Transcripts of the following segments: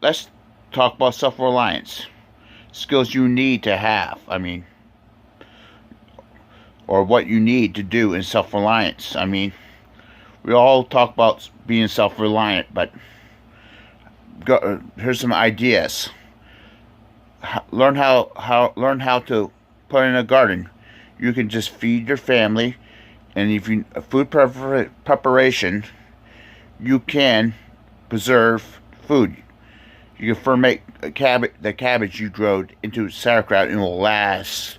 let's talk about self-reliance. Skills you need to have. I mean, or what you need to do in self-reliance. I mean, we all talk about being self-reliant, but here's some ideas. Learn how to put in a garden. You can just feed your family, and if you food preparation, you can preserve food. You can ferment the cabbage you grow into sauerkraut, and it will last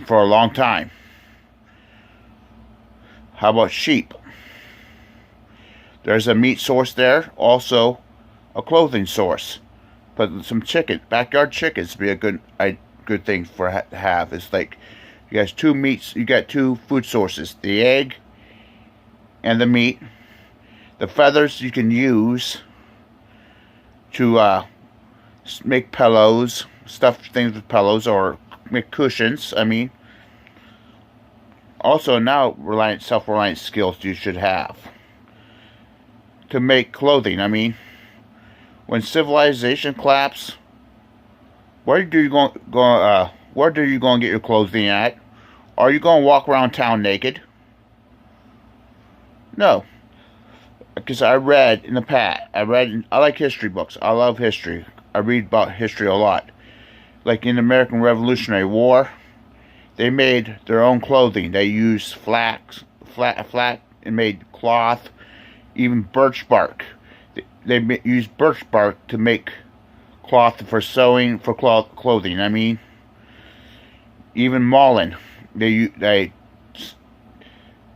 for a long time. How about sheep? There's a meat source there, also a clothing source. But some chicken, backyard chickens, would be a good thing for to have. It's like you got two meats, you got two food sources: the egg and the meat. The feathers you can use to make pillows, stuff things with pillows, or make cushions. I mean, also now self-reliant skills you should have to make clothing. I mean, when civilization collapses, where do you where do you going to get your clothing at? Are you going to walk around town naked? No, because I read in the past. I like history books. I love history. I read about history a lot. Like in the American Revolutionary War, they made their own clothing. They used flax, and made cloth, even birch bark. They used birch bark to make cloth for sewing, for clothing. I mean, even mullein, they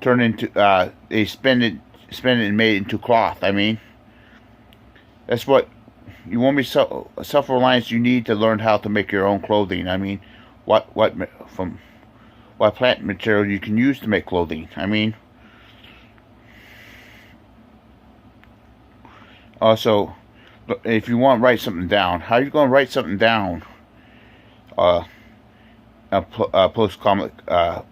turn into they spin it and made it into cloth. I mean, that's what you want to be self-reliant. You need to learn how to make your own clothing. I mean, what plant material you can use to make clothing. I mean, also, if you want to write something down, how are you going to write something down? A post-comic, a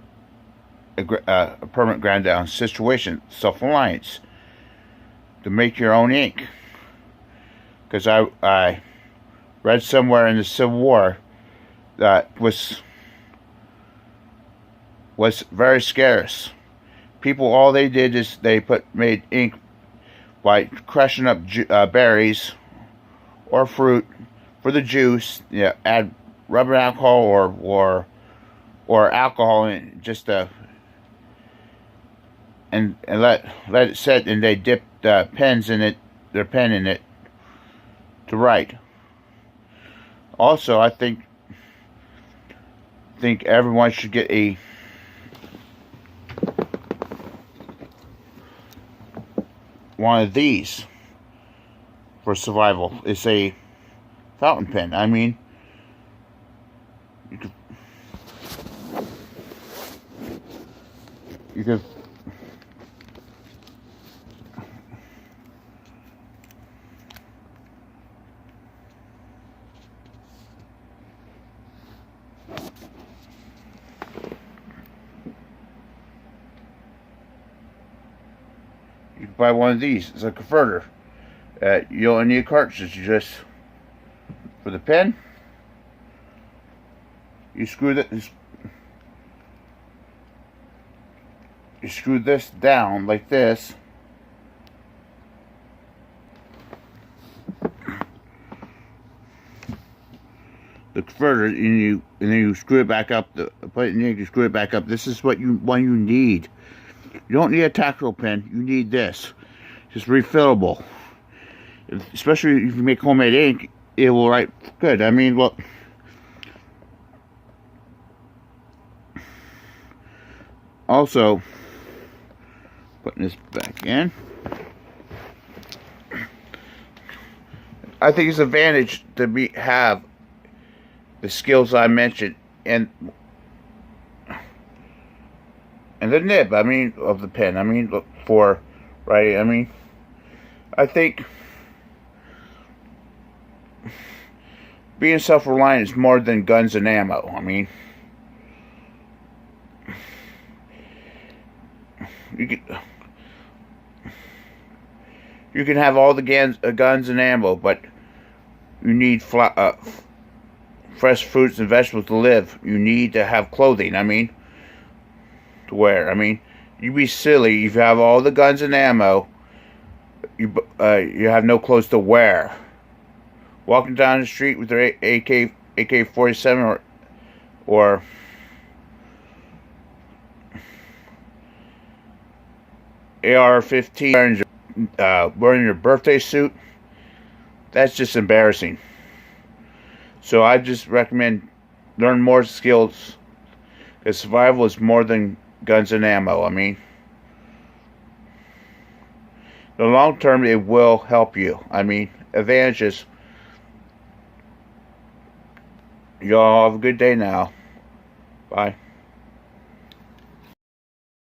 permanent ground down situation, self-reliance, to make your own ink. Because I read somewhere in the Civil War that was very scarce. People, all they did is they made ink by crushing up berries or fruit for the juice. Yeah, add rubbing alcohol or alcohol in just and let it set, and they dipped pens in it, their pen in it, to write. Also, I think everyone should get one of these for survival. It's a fountain pen. I mean, you could buy one of these. It's a converter. You only need a cartridge. You just, for the pen, you screw this down like this. The converter, and then you screw it back up. Put it in there, you screw it back up. This is what you need. You don't need a tactile pen. You need this. It's refillable. Especially if you make homemade ink, it will write good. I mean, look. Also, putting this back in, I think it's an advantage to have the skills I mentioned and the nib, I mean, of the pen. I mean, look, for writing. I mean, I think being self-reliant is more than guns and ammo. I mean, you You can have all the guns and ammo, but you need fresh fruits and vegetables to live. You need to have clothing, to wear. You'd be silly if you have all the guns and ammo, you have no clothes to wear. Walking down the street with your AK-47 or AR-15 wearing your birthday suit, that's just embarrassing. So I just recommend learn more skills, because survival is more than guns and ammo. In the long term, it will help you. Advantages. Y'all have a good day now. Bye.